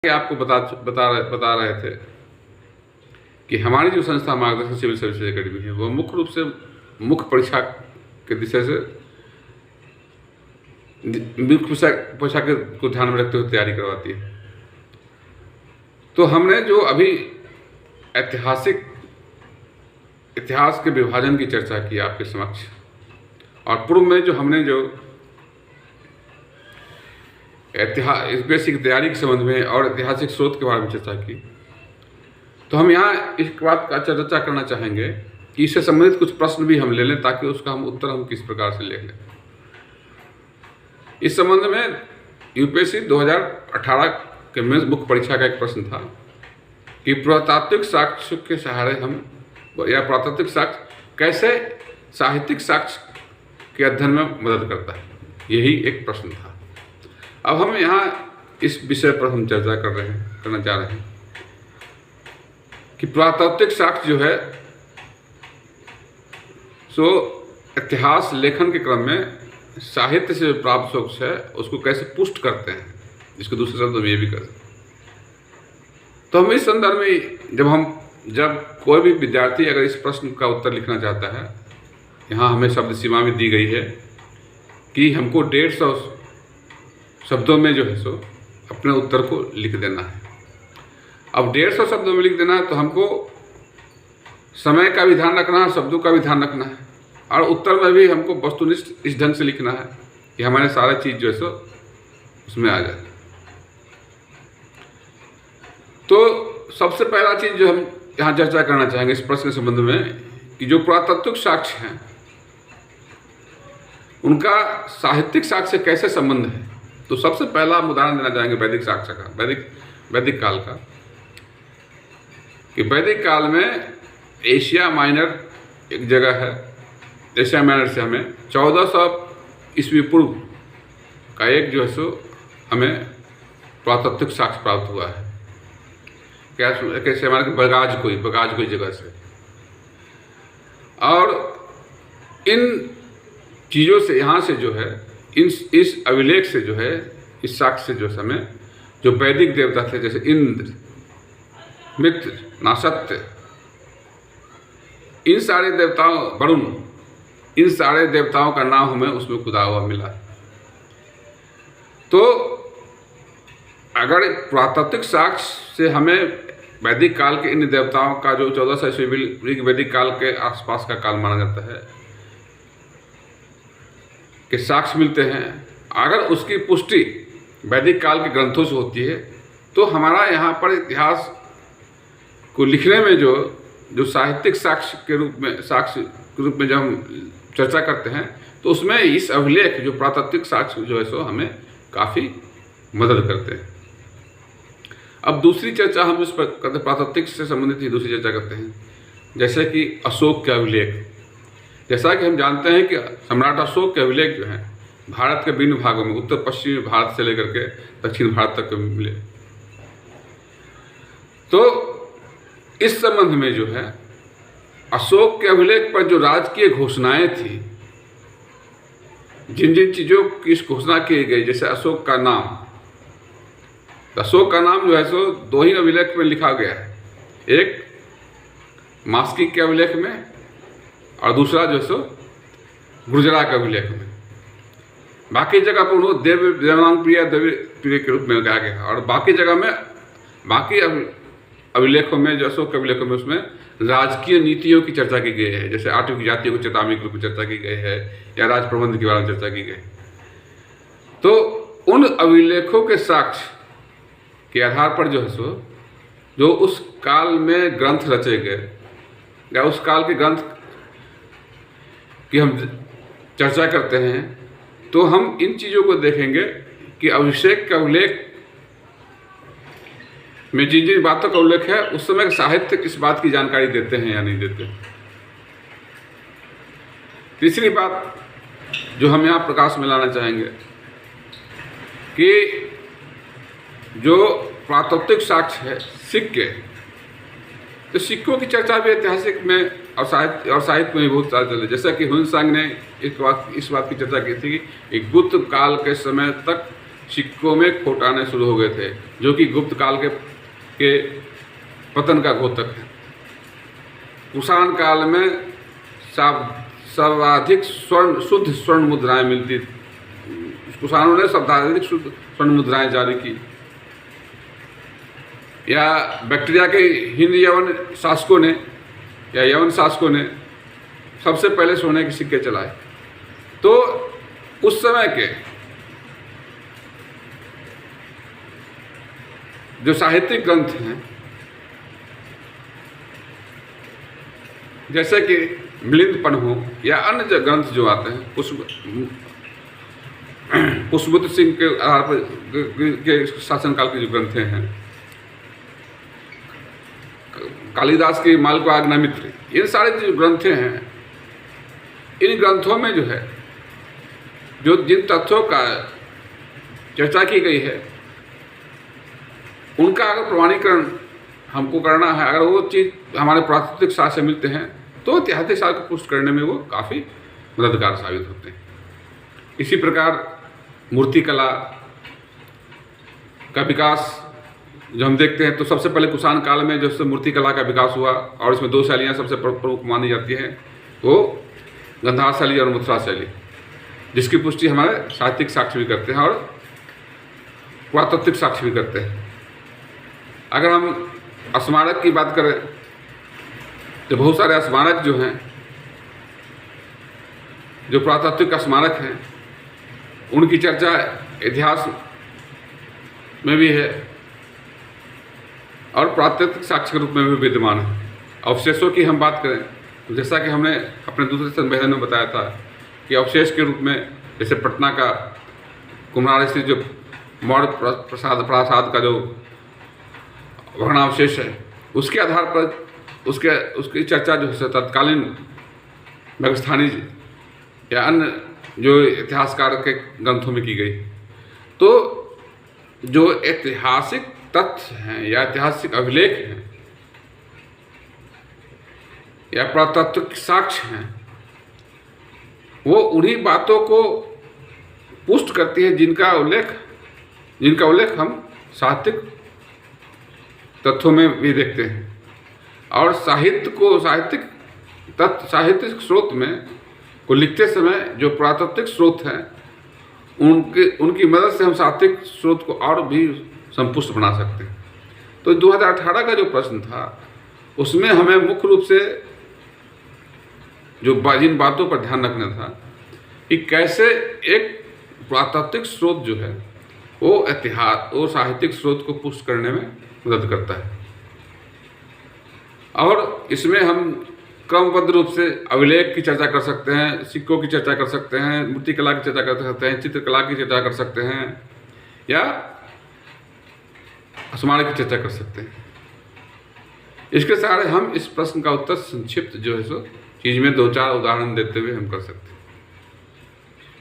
कि आपको बता रहे थे कि हमारी जो संस्था मार्गदर्शन सिविल सर्विसेज एकेडमी है वो मुख्य रूप से मुख्य परीक्षा के विषय से मुख्य परीक्षा को ध्यान में रखते हुए तैयारी करवाती है। तो हमने जो अभी इतिहास के विभाजन की चर्चा की आपके समक्ष, और पूर्व में जो हमने जो यूपीएससी की तैयारी के संबंध में और ऐतिहासिक स्रोत के बारे में चर्चा की, तो हम यहाँ इस बात का चर्चा करना चाहेंगे कि इससे संबंधित कुछ प्रश्न भी हम ले लें ताकि उसका उत्तर हम किस प्रकार से ले लें। इस संबंध में यूपीएससी 2018 के मेंस मुख्य परीक्षा का एक प्रश्न था कि पुरातात्विक साक्ष्य के सहारे हम या पुरातात्विक साक्ष्य कैसे साहित्यिक साक्ष्य के अध्ययन में मदद करता है, यही एक प्रश्न था। अब हम यहाँ इस विषय पर हम चर्चा करना चाह रहे हैं कि पुरातात्विक साक्ष्य जो है सो इतिहास लेखन के क्रम में साहित्य से प्राप्त सोच है उसको कैसे पुष्ट करते हैं, इसको दूसरे शब्द में ये भी कर सकते। तो हम इस संदर्भ में जब कोई भी विद्यार्थी अगर इस प्रश्न का उत्तर लिखना चाहता है, यहाँ हमें शब्द सीमा भी दी गई है कि हमको 150 शब्दों में जो है सो अपने उत्तर को लिख देना है। अब 150 शब्दों में लिख देना है तो हमको समय का भी ध्यान रखना है, शब्दों का भी ध्यान रखना है, और उत्तर में भी हमको वस्तुनिष्ठ इस ढंग से लिखना है कि हमारे सारा चीज़ जो है सो उसमें आ जाए। तो सबसे पहला चीज़ जो हम यहाँ चर्चा करना चाहेंगे इस प्रश्न के संबंध में कि जो पुरातात्विक साक्ष्य हैं उनका साहित्यिक साक्ष्य से कैसे संबंध है। तो सबसे पहला हम उदाहरण देना चाहेंगे वैदिक साक्ष्य का, वैदिक काल का, कि वैदिक काल में एशिया माइनर एक जगह है, एशिया माइनर से हमें 1400 ईस्वी पूर्व का एक जो है सो हमें पुरातात्विक साक्ष्य प्राप्त हुआ है। कैसे हमारे बगाज कोई जगह से, और इन चीज़ों से यहाँ से जो है इस अभिलेख से जो है इस साक्ष्य से जो समय जो वैदिक देवता थे जैसे इंद्र, मित्र, नासत्य, इन सारे देवताओं, वरुण, इन सारे देवताओं का नाम हमें उसमें खुदा हुआ मिला। तो अगर पुरातात्विक साक्ष्य से हमें वैदिक काल के इन देवताओं का जो 1400 ईस्वी वैदिक काल के आसपास का काल माना जाता है के साक्ष्य मिलते हैं, अगर उसकी पुष्टि वैदिक काल के ग्रंथों से होती है तो हमारा यहाँ पर इतिहास को लिखने में जो साहित्यिक साक्ष्य के रूप में जब हम चर्चा करते हैं तो उसमें इस अभिलेख जो पुरातात्विक साक्ष्य जो है सो हमें काफ़ी मदद करते हैं। अब दूसरी चर्चा हम इस पर करते पुरातात्विक से संबंधित ही दूसरी चर्चा करते हैं, जैसे कि अशोक के अभिलेख। जैसा कि हम जानते हैं कि सम्राट अशोक के अभिलेख जो हैं भारत के विभिन्न भागों में, उत्तर पश्चिमी भारत से लेकर के दक्षिण भारत तक मिले। तो इस संबंध में जो है अशोक के अभिलेख पर जो राजकीय घोषणाएं थी, जिन जिन चीज़ों की घोषणा की गई, जैसे अशोक का नाम जो है सो 2 ही अभिलेख में लिखा गया है, एक मास्किक के अभिलेख में और दूसरा जो है सो गुर्जरा के अभिलेख में। बाकी जगह पर उन्होंने देवांग प्रिय के रूप में कहा गया, और बाकी जगह में बाकी अभिलेखों में जो अशोक के अभिलेखों में उसमें राजकीय नीतियों की चर्चा की गई है, जैसे आठवीं जातियों को चेतावनी के रूप में चर्चा की गई है या राज प्रबंध के बारे में चर्चा की गई। तो उन अभिलेखों के साक्ष्य के आधार पर जो है सो जो उस काल में ग्रंथ रचे गए या उस काल के ग्रंथ की हम चर्चा करते हैं, तो हम इन चीज़ों को देखेंगे कि अभिषेक का उल्लेख में जिन जिन बातों का उल्लेख है उस समय साहित्य इस बात की जानकारी देते हैं या नहीं देते। तीसरी बात जो हम यहाँ प्रकाश में लाना चाहेंगे कि जो पुरातात्विक साक्ष्य है सिक्के, तो सिक्कों की चर्चा भी ऐतिहासिक में और साहित्य में भी बहुत सारा चले। जैसा कि हुन सांग ने इस बात की चर्चा की थी कि गुप्त काल के समय तक सिक्कों में खोट आने शुरू हो गए थे, जो कि गुप्त काल के पतन का द्योतक है। कुषाण काल में सर्वाधिक शुद्ध स्वर्ण मुद्राएं मिलती, कुषाणों ने सर्वाधिक शुद्ध स्वर्ण मुद्राएं जारी की। या बैक्टीरिया के हिंद यवन शासकों ने या यवन शासकों ने सबसे पहले सोने के सिक्के चलाए। तो उस समय के जो साहित्यिक ग्रंथ हैं, जैसे कि मिलिंद हो या अन्य जो ग्रंथ जो आते हैं, पुष्पबुद्ध सिंह के आधार पर के शासनकाल के जो ग्रंथ हैं, कालिदास की मालको आज्ञामित्र, इन सारे जो ग्रंथ हैं, इन ग्रंथों में जो है जो जिन तथ्यों का चर्चा की गई है, उनका अगर प्रमाणीकरण हमको करना है, अगर वो चीज़ हमारे प्राकृतिक साक्ष्य से मिलते हैं, तो ऐतिहासिक साक्ष्य को पुष्ट करने में वो काफ़ी मददगार साबित होते हैं। इसी प्रकार मूर्तिकला का विकास जो हम देखते हैं, तो सबसे पहले कुषाण काल में जो मूर्तिकला का विकास हुआ, और इसमें दो शैलियाँ सबसे प्रमुख मानी जाती हैं, वो गंधार शैली और मथुरा शैली, जिसकी पुष्टि हमारे साहित्यिक साक्ष्य भी करते हैं और पुरातात्विक साक्ष्य भी करते हैं। अगर हम स्मारक की बात करें, तो बहुत सारे स्मारक जो हैं, जो पुरातात्विक स्मारक हैं, उनकी चर्चा इतिहास में भी है और पुरातात्विक साक्ष्य के रूप में भी विद्यमान है। अवशेषों की हम बात करें, तो जैसा कि हमने अपने दूसरे संवेदन में बताया था कि अवशेष के रूप में जैसे पटना का कुम्हार स्थित जो मौर्य प्रासाद का जो भग्नावशेष है, उसके आधार पर उसकी चर्चा जो है तत्कालीन मेघस्थानी या अन्य जो इतिहासकार के ग्रंथों में की गई। तो जो ऐतिहासिक तथ्य हैं या ऐतिहासिक अभिलेख हैं या पुरातात्विक साक्ष्य हैं, वो उन्हीं बातों को पुष्ट करती है जिनका उल्लेख हम साहित्यिक तथ्यों में भी देखते हैं। और साहित्यिक स्रोत में को लिखते समय जो पुरातात्विक स्रोत हैं, उनकी मदद से हम साहित्यिक स्रोत को और भी संपुष्ट बना सकते हैं। तो 2018 का जो प्रश्न था, उसमें हमें मुख्य रूप से जिन बातों पर ध्यान रखना था कि कैसे एक पुरातात्विक स्रोत जो है वो साहित्यिक स्रोत को पुष्ट करने में मदद करता है। और इसमें हम क्रमबद्ध रूप से अभिलेख की चर्चा कर सकते हैं, सिक्कों की चर्चा कर सकते हैं, मूर्तिकला की चर्चा कर सकते हैं, चित्रकला की चर्चा कर सकते हैं या स्मारक की चर्चा कर सकते हैं। इसके सहारे हम इस प्रश्न का उत्तर संक्षिप्त जो है सो चीज़ में 2-4 उदाहरण देते हुए हम कर सकते हैं।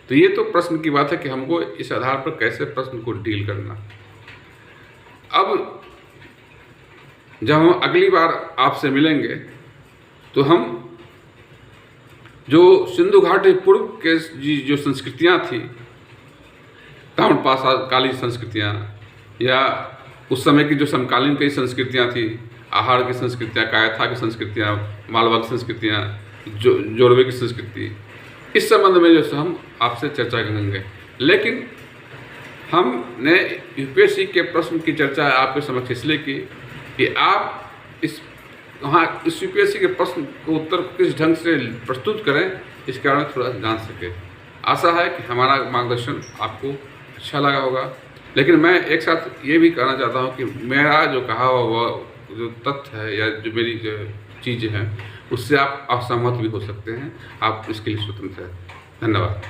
तो ये तो प्रश्न की बात है कि हमको इस आधार पर कैसे प्रश्न को डील करना। अब जब हम अगली बार आपसे मिलेंगे, तो हम जो सिंधु घाटी पूर्व के जो संस्कृतियाँ थी, ताम्रपाषाणकालीन संस्कृतियाँ या उस समय की जो समकालीन कई संस्कृतियाँ थी, आहार की संस्कृतियाँ, कायथा की संस्कृतियाँ, मालवा की संस्कृतियाँ, जोड़वे की संस्कृति, इस संबंध में जो हम आपसे चर्चा करेंगे। लेकिन हमने यूपीएससी के प्रश्न की चर्चा आपके समक्ष इसलिए की कि आप इस यूपीएससी के प्रश्न को उत्तर किस ढंग से प्रस्तुत करें, इसके बारे में थोड़ा जान सके। आशा है कि हमारा मार्गदर्शन आपको अच्छा लगा होगा। लेकिन मैं एक साथ ये भी कहना चाहता हूँ कि मेरा जो कहा हुआ जो तथ्य है या जो मेरी जो चीज़ें हैं, उससे आप असहमत भी हो सकते हैं। आप इसके लिए स्वतंत्र हैं। धन्यवाद।